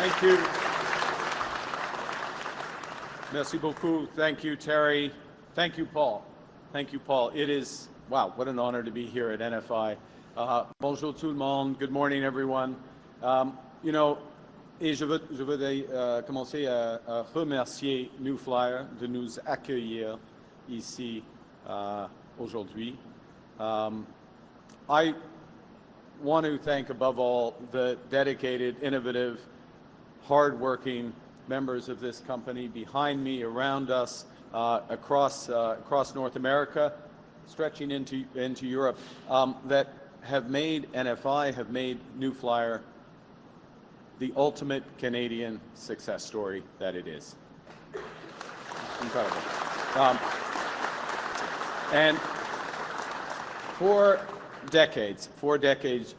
Thank you. Merci beaucoup. Thank you, Terry. Thank you, Paul. Thank you, Paul. It is, wow, what an honor to be here at NFI. Bonjour tout le monde. Good morning, everyone. You know, et je voudrais commencer à remercier New Flyer de nous accueillir ici aujourd'hui. I want to thank, above all, the dedicated, innovative, hard-working members of this company behind me, around us, across North America, stretching into Europe, that have made NFI, have made New Flyer the ultimate Canadian success story that it is. Incredible. And for decades,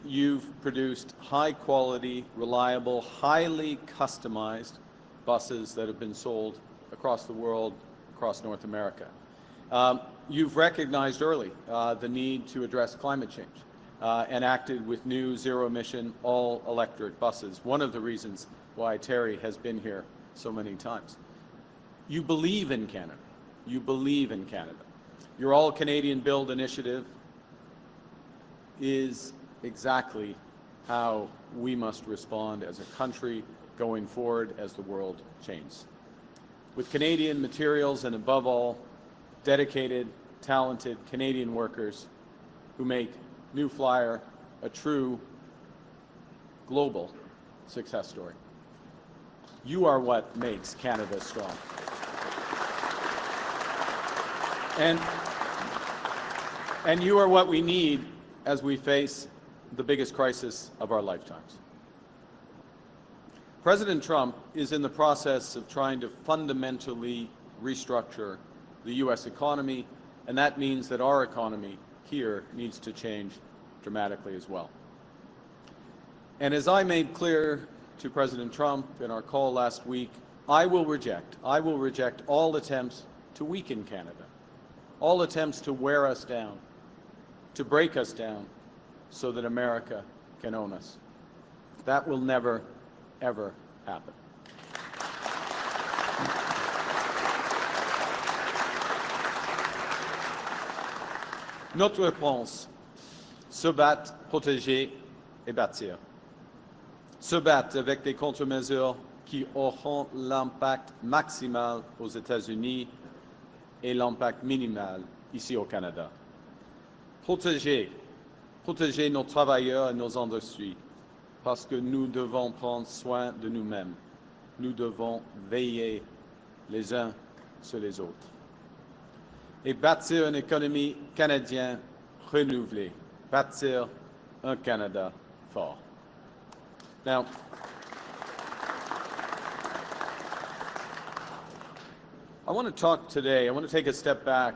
you've produced high-quality, reliable, highly customized buses that have been sold across the world, across North America. You've recognized early the need to address climate change and acted with new zero-emission, all-electric buses, one of the reasons why Terry has been here so many times. You believe in Canada. You believe in Canada. Your All-Canadian Build initiative is exactly how we must respond as a country going forward as the world changes. With Canadian materials and, above all, dedicated, talented Canadian workers who make New Flyer a true global success story. You are what makes Canada strong. And you are what we need as we face the biggest crisis of our lifetimes. President Trump is in the process of trying to fundamentally restructure the U.S. economy, and that means that our economy here needs to change dramatically as well. And as I made clear to President Trump in our call last week, I will reject all attempts to weaken Canada, all attempts to wear us down, to break us down so that America can own us. That will never, ever happen. Notre réponse, se battre, protéger et bâtir. Se battre avec des contre-mesures qui auront l'impact maximal aux États-Unis et l'impact minimal ici au Canada. Protéger nos travailleurs et nos industries, parce que nous devons prendre soin de nous-mêmes. Nous devons veiller les uns sur les autres. Et bâtir une économie canadienne renouvelée, bâtir un Canada fort. Now, I want to talk today, I want to take a step back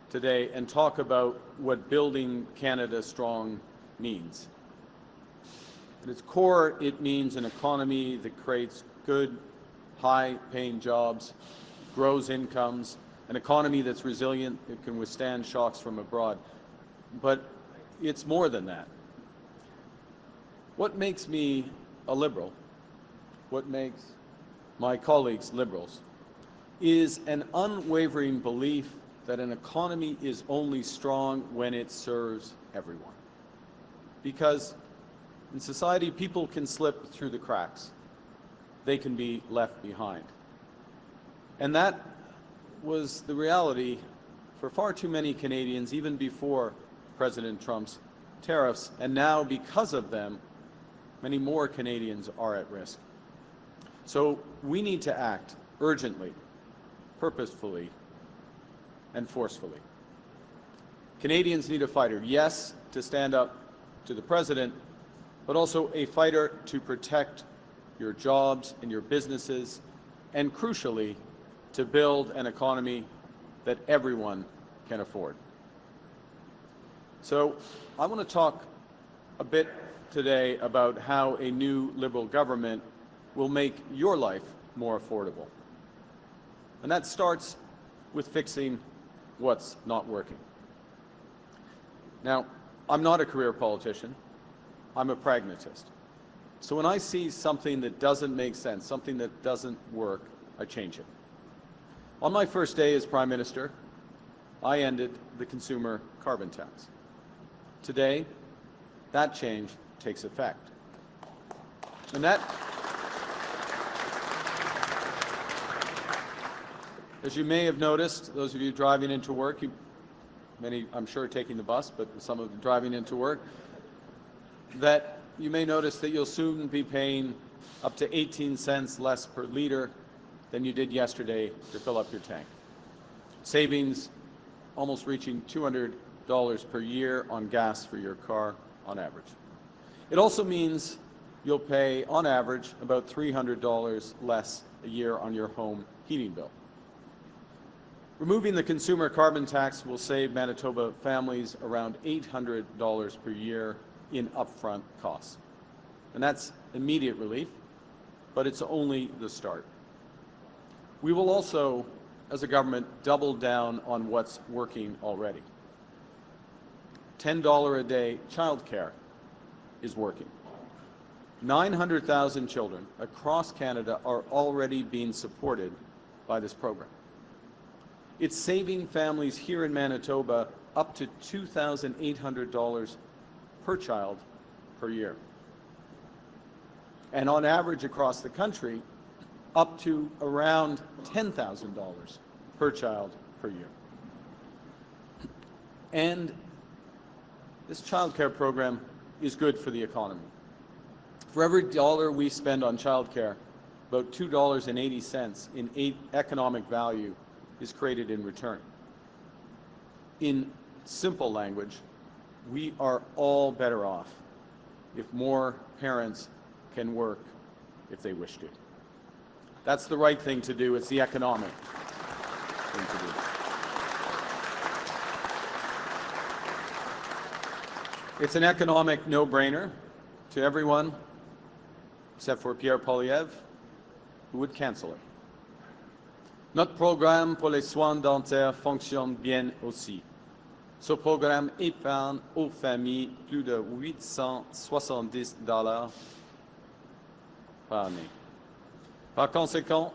today and talk about what building Canada strong means. At its core, it means an economy that creates good, high-paying jobs, grows incomes, an economy that's resilient, that can withstand shocks from abroad. But it's more than that. What makes me a liberal, what makes my colleagues liberals, is an unwavering belief that an economy is only strong when it serves everyone. Because in society, people can slip through the cracks. They can be left behind. And that was the reality for far too many Canadians, even before President Trump's tariffs. And now, because of them, many more Canadians are at risk. So we need to act urgently, purposefully, and forcefully. Canadians need a fighter, yes, to stand up to the president, but also a fighter to protect your jobs and your businesses, and crucially, to build an economy that everyone can afford. So I want to talk a bit today about how a new Liberal government will make your life more affordable. And that starts with fixing what's not working. Now, I'm not a career politician. I'm a pragmatist. So when I see something that doesn't make sense, something that doesn't work, I change it. On my first day as Prime Minister, I ended the consumer carbon tax. Today, that change takes effect. And that, as you may have noticed, those of you driving into work, many, I'm sure, taking the bus, but some of them driving into work, that you may notice that you'll soon be paying up to 18 cents less per liter than you did yesterday to fill up your tank. Savings almost reaching $200 per year on gas for your car on average. It also means you'll pay, on average, about $300 less a year on your home heating bill. Removing the consumer carbon tax will save Manitoba families around $800 per year in upfront costs. And that's immediate relief, but it's only the start. We will also, as a government, double down on what's working already. $10 a day childcare is working. 900,000 children across Canada are already being supported by this program. It's saving families here in Manitoba up to $2,800 per child per year. And on average across the country, up to around $10,000 per child per year. And this childcare program is good for the economy. For every dollar we spend on childcare, about $2.80 in economic value is created in return. In simple language, we are all better off if more parents can work if they wish to. That's the right thing to do. It's the economic thing to do. It's an economic no-brainer to everyone except for Pierre Poilievre, who would cancel it. Notre programme pour les soins dentaires fonctionne bien aussi. Ce programme épargne aux familles plus de $870 par année. Par conséquent,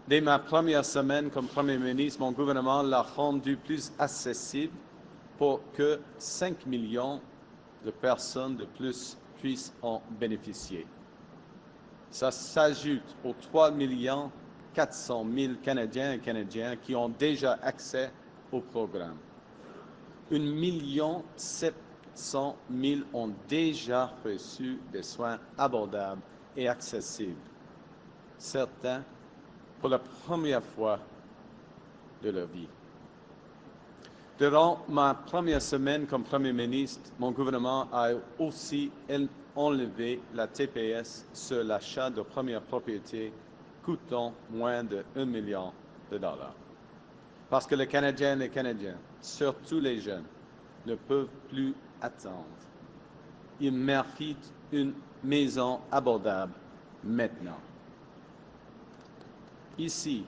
dès ma première semaine comme Premier ministre, mon gouvernement l'a rendu plus accessible pour que 5 millions de personnes de plus puissent en bénéficier. Ça s'ajoute aux 3,4 millions Canadiens et Canadiennes qui ont déjà accès au programme. 1,7 million ont déjà reçu des soins abordables et accessibles. Certains pour la première fois de leur vie. Durant ma première semaine comme Premier ministre, mon gouvernement a aussi enlevé la TPS sur l'achat de première propriété coûtant moins de $1 million. Parce que les Canadiennes et Canadiens, surtout les jeunes, ne peuvent plus attendre. Ils méritent une maison abordable maintenant. Ici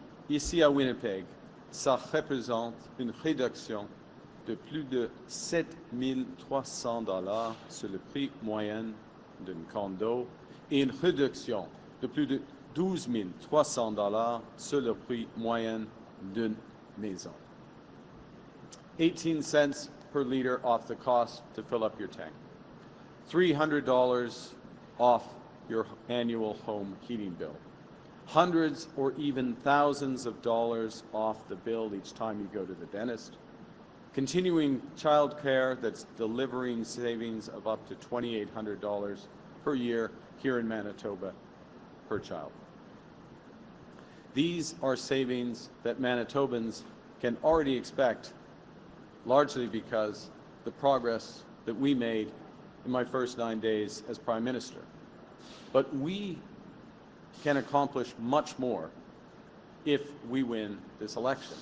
à Winnipeg, ça représente une réduction de plus de $7 300 sur le prix moyen d'un condo et une réduction de plus de $12 300 sur le prix moyen d'une maison. 18 cents per liter off the cost to fill up your tank. $300 off your annual home heating bill. Hundreds or even thousands of dollars off the bill each time you go to the dentist. Continuing child care that's delivering savings of up to $2,800 per year here in Manitoba per child. These are savings that Manitobans can already expect, largely because the progress that we made in my first 9 days as Prime Minister. But we can accomplish much more if we win this election.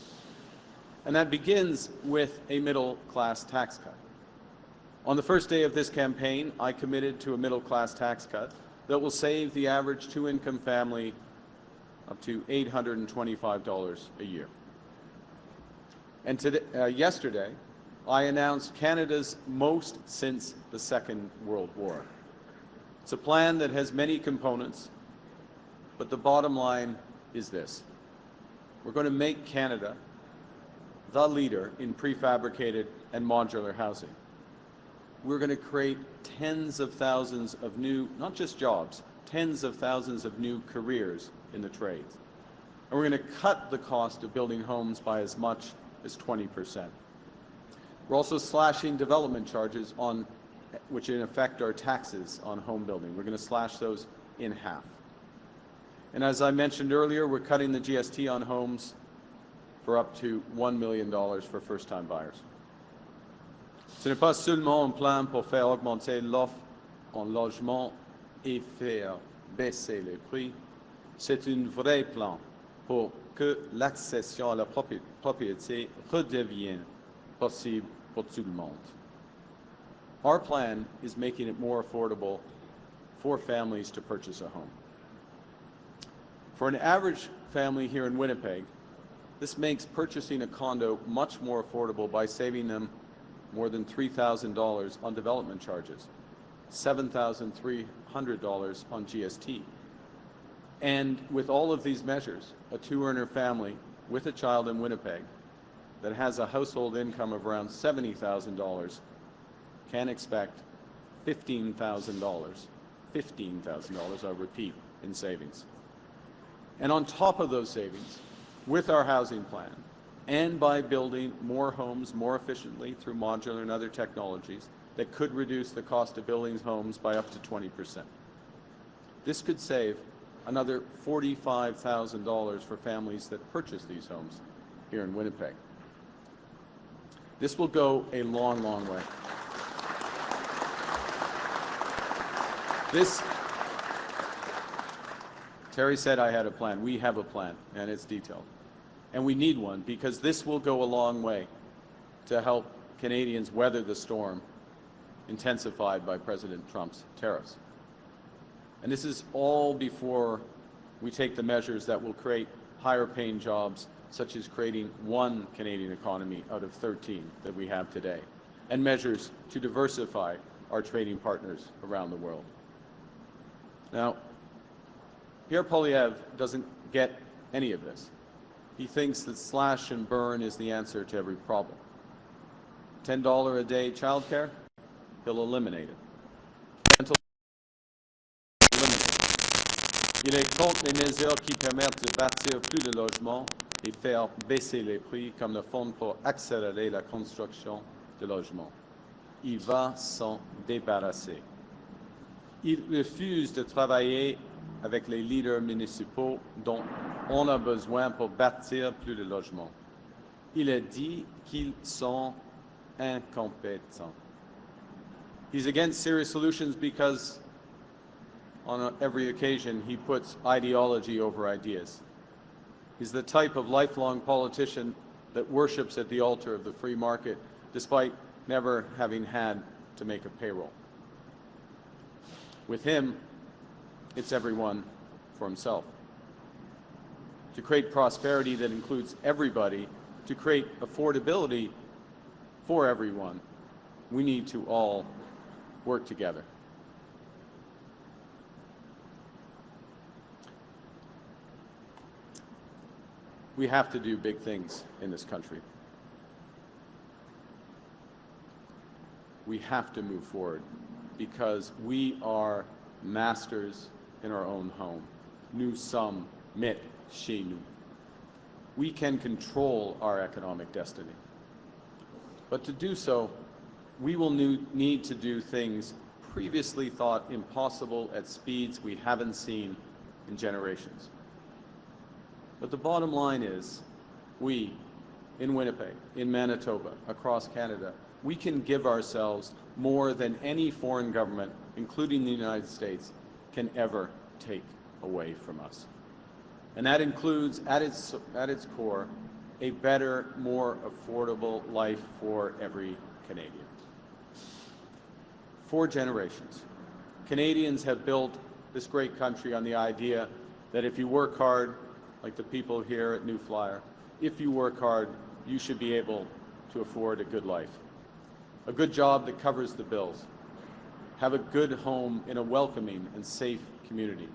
And that begins with a middle-class tax cut. On the first day of this campaign, I committed to a middle-class tax cut that will save the average two-income family up to $825 a year. And yesterday, I announced Canada's most since the Second World War. It's a plan that has many components, but the bottom line is this. We're going to make Canada the leader in prefabricated and modular housing. We're going to create tens of thousands of new, not just jobs, tens of thousands of new careers in the trades. And we're going to cut the cost of building homes by as much as 20%. We're also slashing development charges on, which in effect are taxes on home building. We're going to slash those in half. And as I mentioned earlier, we're cutting the GST on homes for up to $1 million for first-time buyers. Ce n'est pas seulement un plan pour faire augmenter l'offre en logement et faire baisser les prix, c'est un vrai plan pour que l'accession à la propriété redevienne possible pour tout le monde. Our plan is making it more affordable for families to purchase a home. For an average family here in Winnipeg, this makes purchasing a condo much more affordable by saving them more than $3,000 on development charges, $7,300 on GST. And with all of these measures, a two-earner family with a child in Winnipeg that has a household income of around $70,000 can expect $15,000, I repeat, in savings. And on top of those savings, with our housing plan, and by building more homes more efficiently through modular and other technologies that could reduce the cost of building homes by up to 20%. This could save another $45,000 for families that purchase these homes here in Winnipeg. This will go a long, long way. Terry said I had a plan. We have a plan, and it's detailed. And we need one because this will go a long way to help Canadians weather the storm intensified by President Trump's tariffs. And this is all before we take the measures that will create higher paying jobs, such as creating one Canadian economy out of 13 that we have today, and measures to diversify our trading partners around the world. Now, Pierre Poilievre doesn't get any of this. He thinks that slash and burn is the answer to every problem. $10 a day childcare, he'll eliminate it. Il est contre les mesures qui permettent de bâtir plus de logements et faire baisser les prix comme le fonds pour accélérer la construction de logements. Il va s'en débarrasser. Il refuse de travailler avec les leaders municipaux dont on a besoin pour bâtir plus de logements. Il a dit qu'ils sont incompétents. He's against serious solutions because on every occasion he puts ideology over ideas. He's the type of lifelong politician that worships at the altar of the free market despite never having had to make a payroll. With him, it's everyone for himself. To create prosperity that includes everybody, to create affordability for everyone, we need to all work together. We have to do big things in this country. We have to move forward because we are masters in our own home. Nous sommes maîtres chez nous. We can control our economic destiny. But to do so, we will need to do things previously thought impossible at speeds we haven't seen in generations. But the bottom line is, we, in Winnipeg, in Manitoba, across Canada, we can give ourselves more than any foreign government, including the United States, can ever take away from us. And that includes, at its core, a better, more affordable life for every Canadian. For generations, Canadians have built this great country on the idea that if you work hard, like the people here at New Flyer, if you work hard, you should be able to afford a good life, a good job that covers the bills, have a good home in a welcoming and safe community.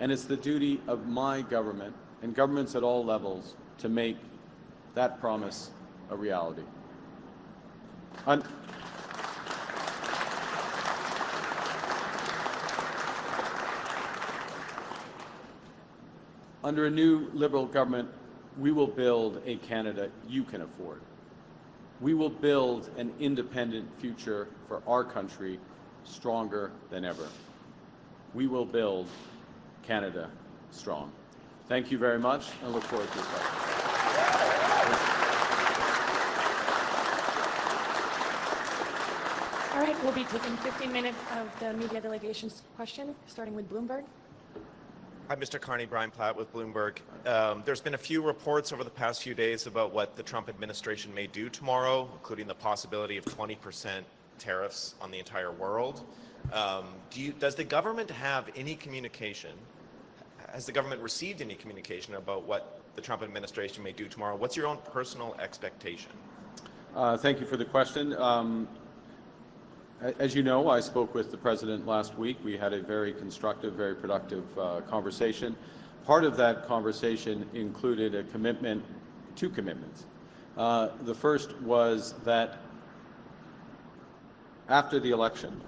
And it's the duty of my government and governments at all levels to make that promise a reality. Under a new Liberal government, we will build a Canada you can afford. We will build an independent future for our country stronger than ever. We will build Canada strong. Thank you very much, and look forward to your questions. All right, we'll be taking 15 minutes of the media delegation's question, starting with Bloomberg. Hi, Mr. Carney. Brian Platt with Bloomberg. There's been a few reports over the past few days about what the Trump administration may do tomorrow, including the possibility of 20% tariffs on the entire world. Does the government have any communication? Has the government received any communication about what the Trump administration may do tomorrow? What's your own personal expectation? Thank you for the question. As you know, I spoke with the President last week. We had a very constructive, very productive conversation. Part of that conversation included a commitment, two commitments. The first was that after the election,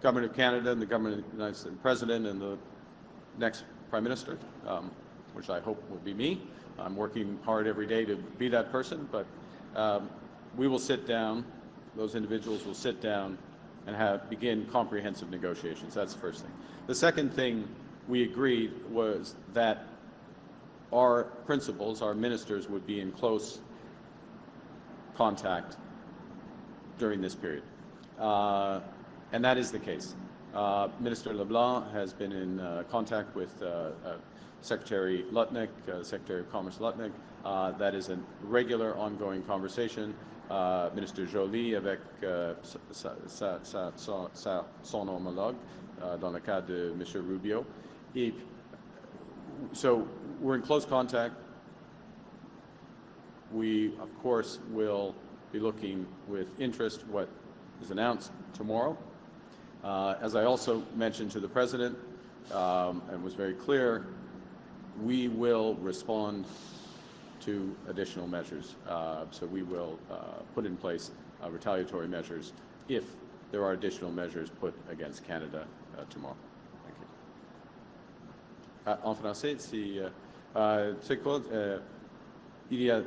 Government of Canada and the Government of the United States, President and the next Prime Minister, which I hope will be me. I'm working hard every day to be that person, but we will sit down. Those individuals will sit down and begin comprehensive negotiations. That's the first thing. The second thing we agreed was that our principals, our ministers, would be in close contact during this period. And that is the case. Minister LeBlanc has been in contact with Secretary Lutnick, Secretary of Commerce Lutnick. That is a regular ongoing conversation. Ministre Joly avec son homologue dans le cas de M. Rubio. So we're in close contact. We, of course, will be looking with interest what is announced tomorrow. As I also mentioned to the President and was very clear, we will respond to additional measures. So we will put in place retaliatory measures if there are additional measures put against Canada tomorrow. Thank you. En français, c'est quoi? Il y a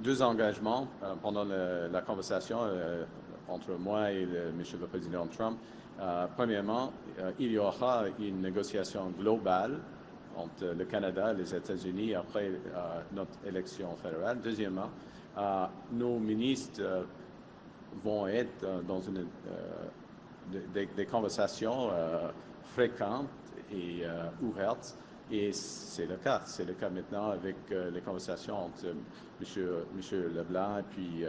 deux engagements pendant la conversation entre moi et Monsieur le Président Trump. Premièrement, il y aura une négociation globale entre le Canada et les États-Unis après notre élection fédérale. Deuxièmement, nos ministres vont être dans des conversations fréquentes et ouvertes. Et c'est le cas. C'est le cas maintenant avec les conversations entre M. Leblanc et puis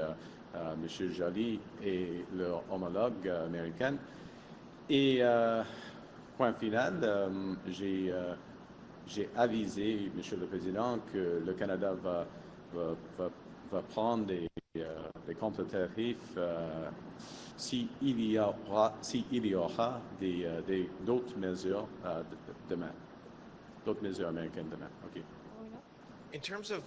M. Joly et leur homologue américain. Et point final, j'ai avisé, Monsieur le Président, que le Canada va prendre des contre-tarifs s'il y aura d'autres mesures demain, d'autres mesures américaines demain. Okay. In terms of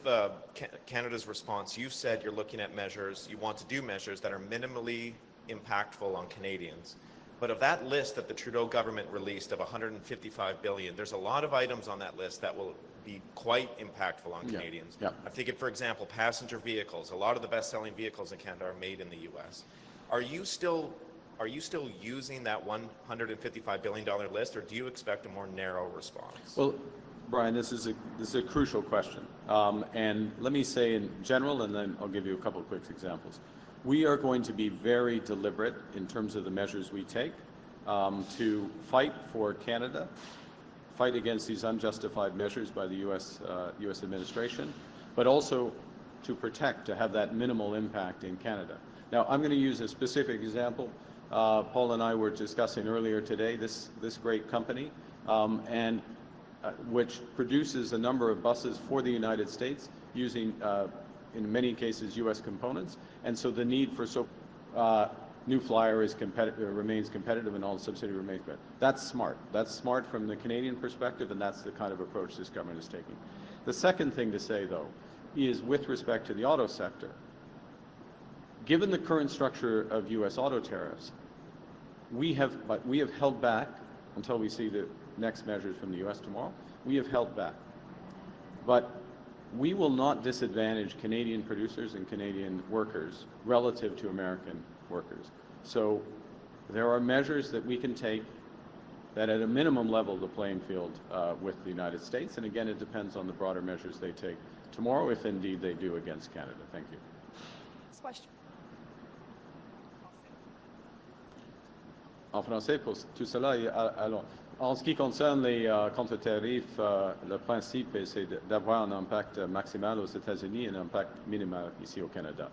Canada's response, you've said you're looking at measures, you want to do measures that are minimally impactful on Canadians. But of that list that the Trudeau government released of $155 billion, there's a lot of items on that list that will be quite impactful on Canadians. Yeah. I'm thinking, for example, passenger vehicles. A lot of the best-selling vehicles in Canada are made in the U.S. Are you still using that $155 billion list, or do you expect a more narrow response? Well, Brian, this is a crucial question. And let me say in general, and then I'll give you a couple of quick examples. We are going to be very deliberate in terms of the measures we take to fight for Canada, fight against these unjustified measures by the U.S. administration, but also to protect, to have that minimal impact in Canada. Now, I'm going to use a specific example. Paul and I were discussing earlier today this great company, which produces a number of buses for the United States using, in many cases, U.S. components. And so the need for New Flyer is remains competitive and all the subsidy remains competitive. That's smart. That's smart from the Canadian perspective, and that's the kind of approach this government is taking. The second thing to say, though, is with respect to the auto sector. Given the current structure of U.S. auto tariffs, we have held back until we see the next measures from the U.S. tomorrow. We have held back. But we will not disadvantage Canadian producers and Canadian workers relative to American workers. So there are measures that we can take that at a minimum level the playing field with the United States. And again, it depends on the broader measures they take tomorrow, if indeed they do against Canada. Thank you. Next question. En français, pour tout cela, alors, en ce qui concerne les contre-tarifs, le principe, c'est d'avoir un impact maximal aux États-Unis et un impact minimal ici au Canada.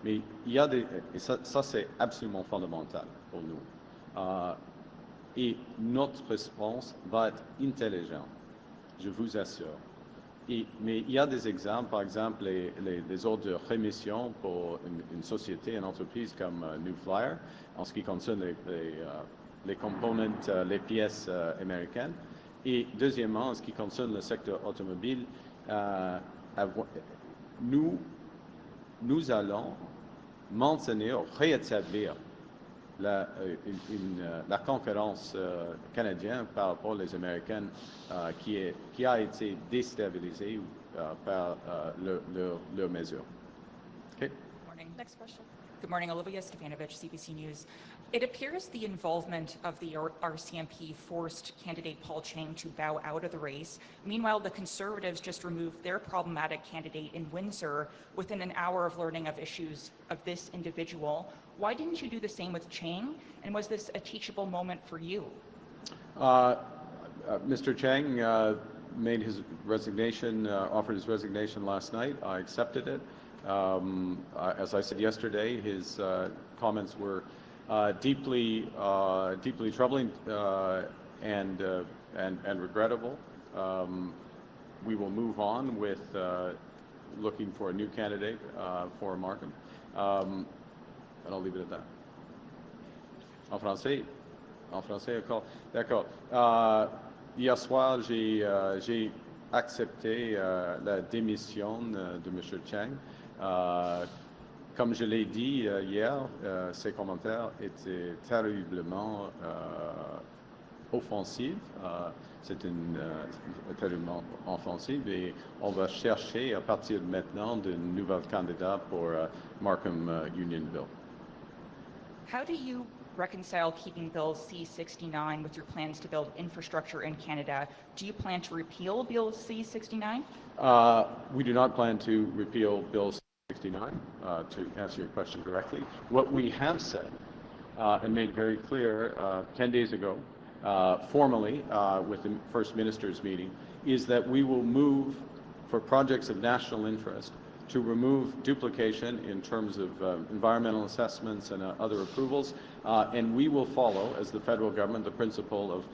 Mais il y a et ça c'est absolument fondamental pour nous. Et notre réponse va être intelligente, je vous assure. Mais il y a des exemples, par exemple les ordres de rémission pour une société, une entreprise comme New Flyer, en ce qui concerne les components, les pièces américaines. Et deuxièmement, en ce qui concerne le secteur automobile, nous allons maintenir, rétablir la concurrence canadienne par rapport aux Américaines qui a été déstabilisée par leurs mesures. Okay. Morning. Next question. Good morning, Olivia Stefanovich, CBC News. It appears the involvement of the RCMP forced candidate Paul Cheng to bow out of the race. Meanwhile, the Conservatives just removed their problematic candidate in Windsor within an hour of learning of issues of this individual. Why didn't you do the same with Cheng? And was this a teachable moment for you? Mr. Cheng made his resignation, offered his resignation last night. I accepted it. As I said yesterday, his comments were deeply troubling and regrettable. We will move on with looking for a new candidate for Markham. And I'll leave it at that. En français? En français, d'accord. Hier soir, j'ai accepté la démission de M. Cheng. Comme je l'ai dit hier, ses commentaires étaient terriblement offensifs. C'est terriblement offensif et on va chercher à partir de maintenant de nouveaux candidats pour Markham Union Bill. How do you reconcile keeping Bill C-69 with your plans to build infrastructure in Canada? Do you plan to repeal Bill C-69? We do not plan to repeal Bill C-69, to answer your question directly. What we have said and made very clear 10 days ago, formally with the First Minister's meeting, is that we will move for projects of national interest to remove duplication in terms of environmental assessments and other approvals, and we will follow, as the federal government, the principle of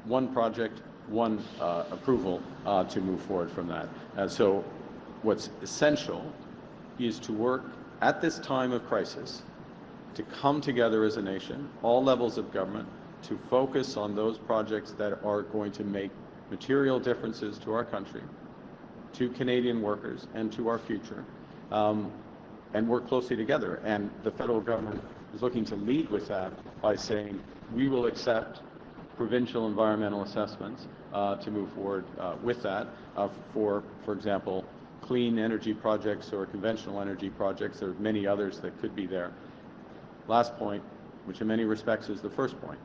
one project, one approval to move forward from that. And so what's essential is to work at this time of crisis to come together as a nation, all levels of government, to focus on those projects that are going to make material differences to our country, to Canadian workers, and to our future, and work closely together. And the federal government is looking to lead with that by saying we will accept provincial environmental assessments to move forward with that for example, clean energy projects or conventional energy projects. There are many others that could be there. Last point, which in many respects is the first point,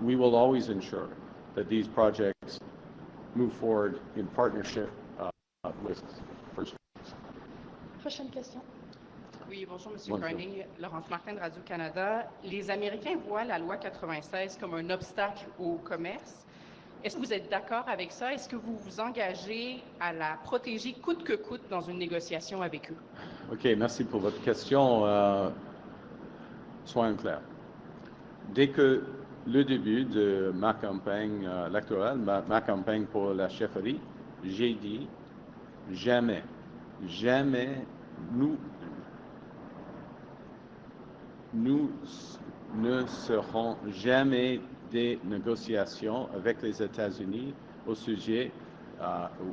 we will always ensure that these projects move forward in partnership with First. Prochaine question. Oui, bonjour, M. Carney. Laurence Martin de Radio-Canada. Les Américains voient la loi 96 comme un obstacle au commerce. Est-ce que vous êtes d'accord avec ça? Est-ce que vous vous engagez à la protéger coûte que coûte dans une négociation avec eux? OK, merci pour votre question. Soyons clairs. Dès que le début de ma campagne électorale, ma campagne pour la chefferie, j'ai dit jamais nous nous ne serons jamais des négociations avec les États-Unis au sujet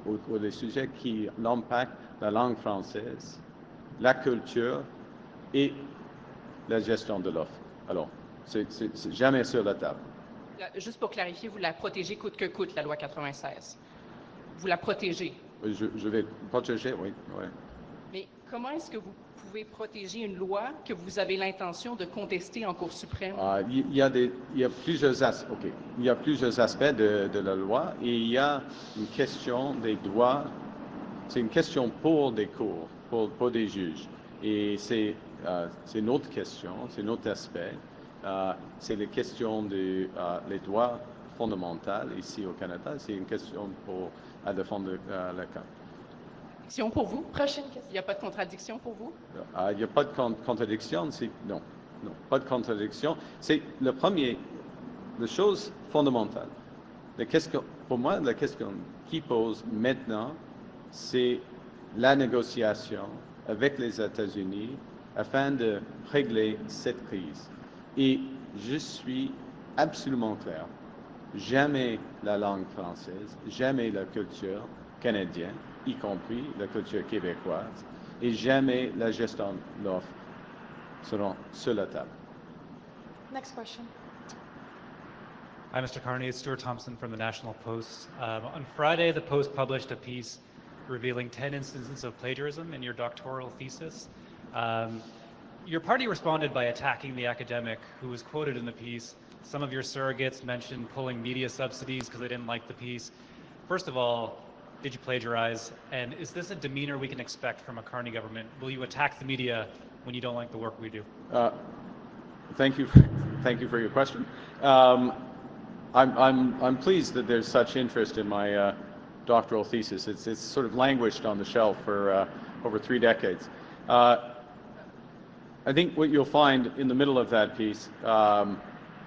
ou des sujets qui impactent la langue française, la culture et la gestion de l'offre. Alors, c'est jamais sur la table. Juste pour clarifier, vous la protégez coûte que coûte, la loi 96. Vous la protégez. Je vais protéger, oui. Ouais. Mais comment est-ce que vous pouvez protéger une loi que vous avez l'intention de contester en Cour suprême? Il y a plusieurs aspects de la loi et il y a une question des droits. C'est une question pour des cours, pour des juges. Et c'est une autre question, c'est un autre aspect. C'est la question des les droits fondamentaux ici au Canada. C'est une question à défendre le cas. Question pour vous? Prochaine question. Il n'y a pas de contradiction pour vous? Il n'y a pas de contradiction. Non, pas de contradiction. C'est la chose fondamentale. Pour moi, la question qui pose maintenant, c'est la négociation avec les États-Unis afin de régler cette crise. Et je suis absolument clair. Jamais la langue française, jamais la culture canadienne, y compris la culture québécoise, et jamais la gestion de l'offre seront sur la table. Next question. Hi, Mr. Carney. It's Stuart Thompson from the National Post. On Friday, the Post published a piece revealing 10 instances of plagiarism in your doctoral thesis. Your party responded by attacking the academic who was quoted in the piece. Some of your surrogates mentioned pulling media subsidies because they didn't like the piece. First of all, did you plagiarize? And is this a demeanor we can expect from a Carney government? Will you attack the media when you don't like the work we do? Thank you for your question. I'm pleased that there's such interest in my doctoral thesis. It's sort of languished on the shelf for over 3 decades. I think what you'll find in the middle of that piece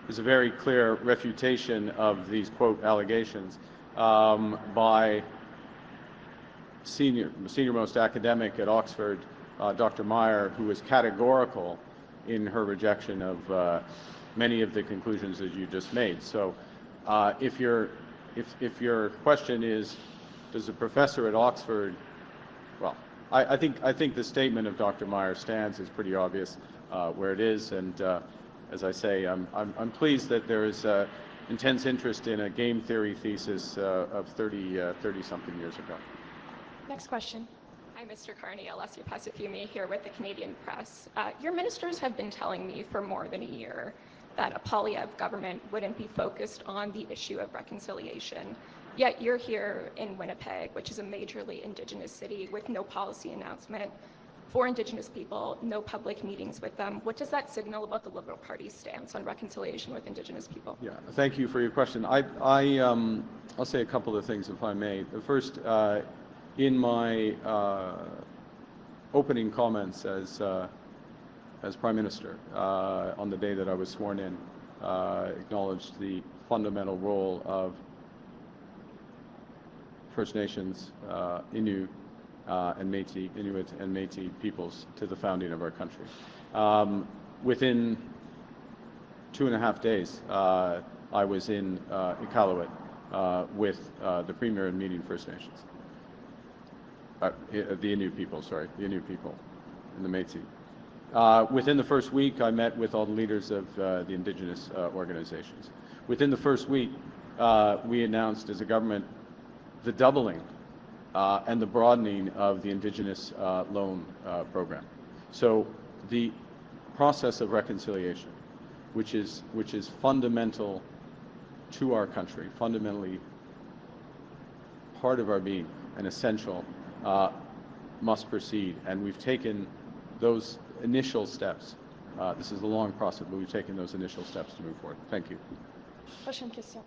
is a very clear refutation of these quote allegations by senior-most academic at Oxford, Dr. Meyer, who was categorical in her rejection of many of the conclusions that you just made. So, if your question is, does a professor at Oxford, well, I think the statement of Dr. Meyer stands is pretty obvious where it is, and as I say, I'm pleased that there is intense interest in a game theory thesis of 30-something years ago. Next question. Hi, Mr. Carney. Alessia Passafiumi here with the Canadian Press. Your ministers have been telling me for more than a year that a Poilievre government wouldn't be focused on the issue of reconciliation. Yet you're here in Winnipeg, which is a majorly Indigenous city, with no policy announcement for Indigenous people, no public meetings with them. What does that signal about the Liberal Party's stance on reconciliation with Indigenous people? Yeah, thank you for your question. I'll say a couple of things, if I may. The first, in my opening comments as Prime Minister on the day that I was sworn in, acknowledged the fundamental role of First Nations, Inuit and Métis peoples to the founding of our country. Within 2.5 days, I was in Iqaluit with the Premier and meeting First Nations. The Inuit people, sorry, the Inuit people and the Métis. Within the first week, I met with all the leaders of the Indigenous organizations. Within the first week, we announced as a government the doubling and the broadening of the Indigenous loan program. So the process of reconciliation, which is fundamental to our country, fundamentally part of our being and essential, must proceed. And we've taken those initial steps. This is a long process, but we've taken those initial steps to move forward. Thank you. Prochaine question.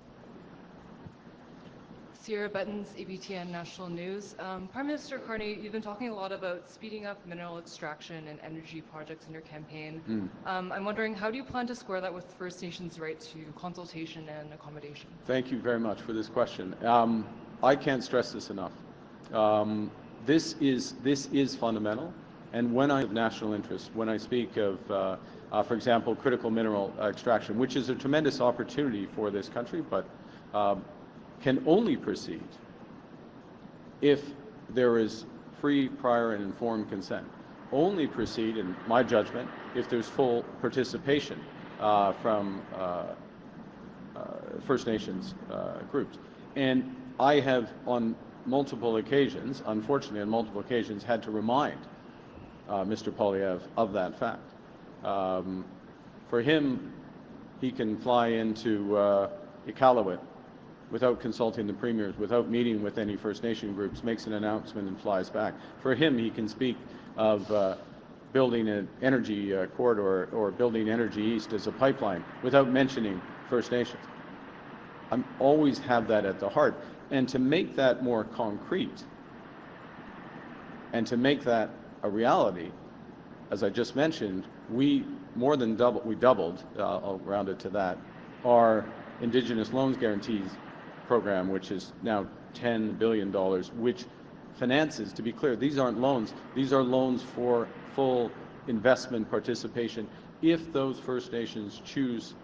Sierra Buttons, ABTN National News. Prime Minister Carney, you've been talking a lot about speeding up mineral extraction and energy projects in your campaign. I'm wondering, how do you plan to square that with First Nations' right to consultation and accommodation? Thank you very much for this question. I can't stress this enough. This is fundamental, and when I have national interest, when I speak of For example, critical mineral extraction, which is a tremendous opportunity for this country, but can only proceed if there is free, prior, and informed consent. Only proceed, in my judgment, if there's full participation from First Nations groups. And I have, on multiple occasions, unfortunately on multiple occasions, had to remind Mr. Poilievre of that fact. For him, he can fly into Iqaluit without consulting the premiers, without meeting with any First Nation groups, makes an announcement and flies back. For him, he can speak of building an energy corridor or building Energy East as a pipeline without mentioning First Nations. I always have that at the heart. And to make that more concrete and to make that a reality, as I just mentioned, we doubled, I'll round it to that, our Indigenous loans guarantees program, which is now $10 billion, which finances, to be clear, these aren't loans, these are loans for full investment participation if those First Nations choose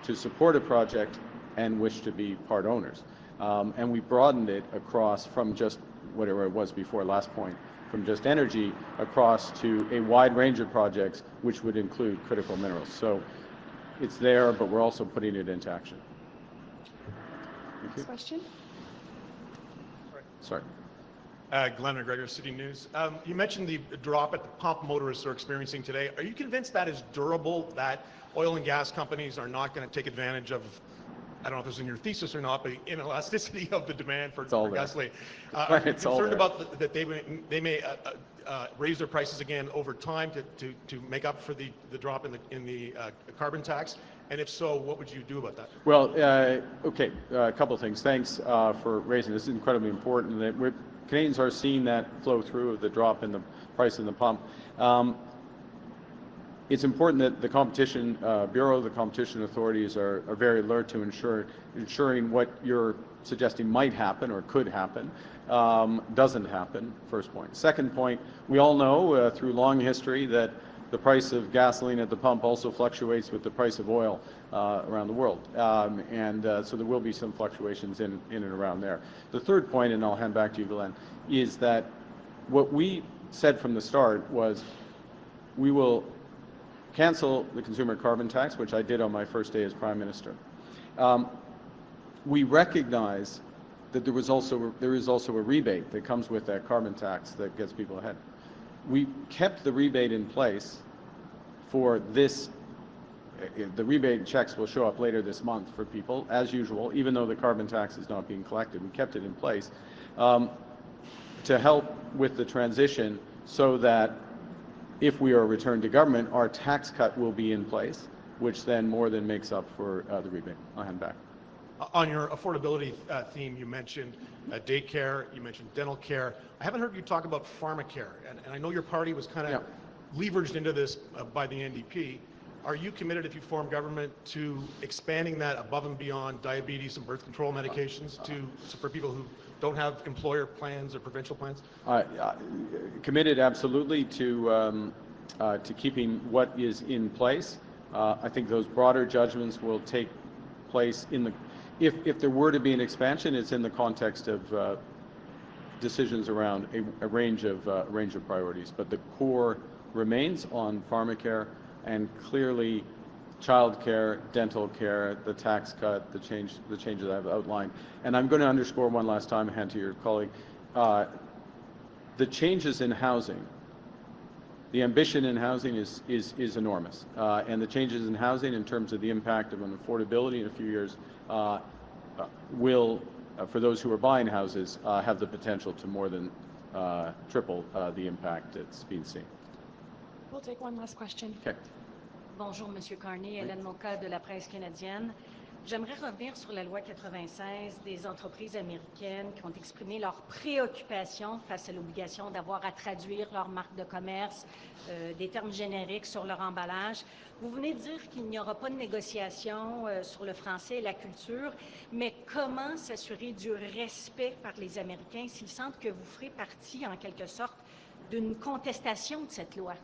to support a project and wish to be part owners. And we broadened it across from just whatever it was before, last point, from just energy across to a wide range of projects, which would include critical minerals. So it's there, but we're also putting it into action. Next question. Sorry. Glenn McGregor, City News. You mentioned the drop at the pump motorists are experiencing today. Are you convinced that is durable, that oil and gas companies are not going to take advantage of, I don't know if this is in your thesis or not, but inelasticity of the demand for gasoline? Are you concerned about that they may raise their prices again over time to make up for the drop in the carbon tax? And if so, what would you do about that? Well, okay, a couple of things. Thanks for raising this. It's incredibly important that Canadians are seeing that flow through of the drop in the price in the pump. It's important that the Competition Bureau, the competition authorities are very alert to ensuring what you're suggesting might happen or could happen doesn't happen, first point. Second point, we all know through long history that the price of gasoline at the pump also fluctuates with the price of oil around the world. So there will be some fluctuations in and around there. The third point, and I'll hand back to you, Glenn, is that what we said from the start was we will cancel the consumer carbon tax, which I did on my first day as Prime Minister. We recognize that there is also a rebate that comes with that carbon tax that gets people ahead. We kept the rebate in place for this. The rebate checks will show up later this month for people, as usual, even though the carbon tax is not being collected. We kept it in place to help with the transition so that if we are returned to government, our tax cut will be in place, which then more than makes up for the rebate. I'll hand back. On your affordability theme, you mentioned daycare, you mentioned dental care. I haven't heard you talk about pharmacare, and I know your party was kind of leveraged into this by the NDP. Are you committed, if you form government, to expanding that above and beyond diabetes and birth control medications for people who don't have employer plans or provincial plans? Committed, absolutely, to keeping what is in place. I think those broader judgments will take place in the. If there were to be an expansion, it's in the context of decisions around a range of priorities. But the core remains on pharmacare and clearly childcare, dental care, the tax cut, the changes I've outlined. And I'm going to underscore one last time, hand to your colleague, the changes in housing. The ambition in housing is enormous, and the changes in housing in terms of the impact of an affordability in a few years will, for those who are buying houses, have the potential to more than triple the impact that's been seen. We'll take one last question. Okay. Bonjour, Monsieur Carney, Hélène Moncade de la presse canadienne. J'aimerais revenir sur la loi 96 des entreprises américaines qui ont exprimé leur préoccupation face à l'obligation d'avoir à traduire leur marque de commerce, des termes génériques sur leur emballage. Vous venez de dire qu'il n'y aura pas de négociation sur le français et la culture, mais comment s'assurer du respect par les Américains s'ils sentent que vous ferez partie, en quelque sorte, d'une contestation de cette loi?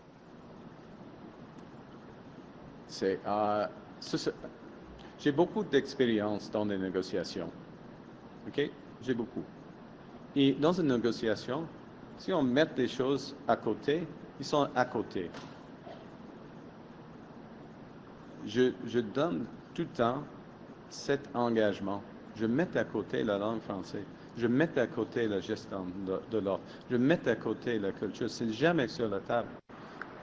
J'ai beaucoup d'expérience dans les négociations. OK? J'ai beaucoup. Et dans une négociation, si on met des choses à côté, ils sont à côté. Je donne tout le temps cet engagement. Je mets à côté la langue française. Je mets à côté la gestion de l'ordre. Je mets à côté la culture. C'est jamais sur la table.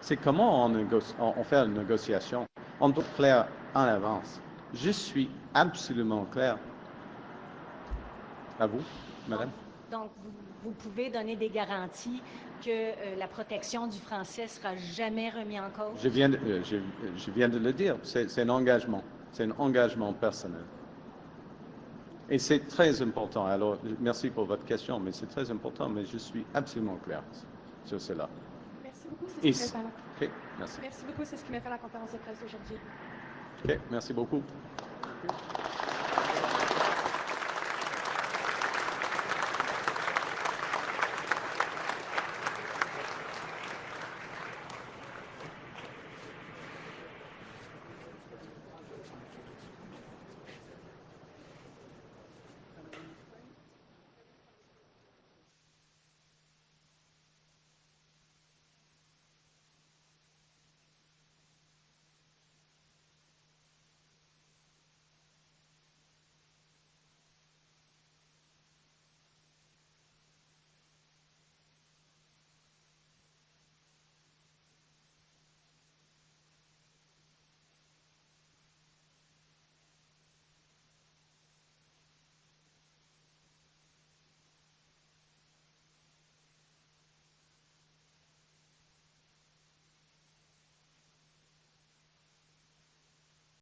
C'est comment on fait une négociation. On doit être clair en avance. Je suis absolument clair. À vous, madame. Donc, vous pouvez donner des garanties que la protection du français ne sera jamais remise en cause? Je viens de le dire. C'est un engagement. C'est un engagement personnel. Et c'est très important. Alors, merci pour votre question, mais c'est très important, mais je suis absolument clair sur cela. Merci beaucoup. C'est ce qui met fin à OK, merci. Merci beaucoup. C'est ce qui met fin à la conférence de presse d'aujourd'hui. OK, merci beaucoup.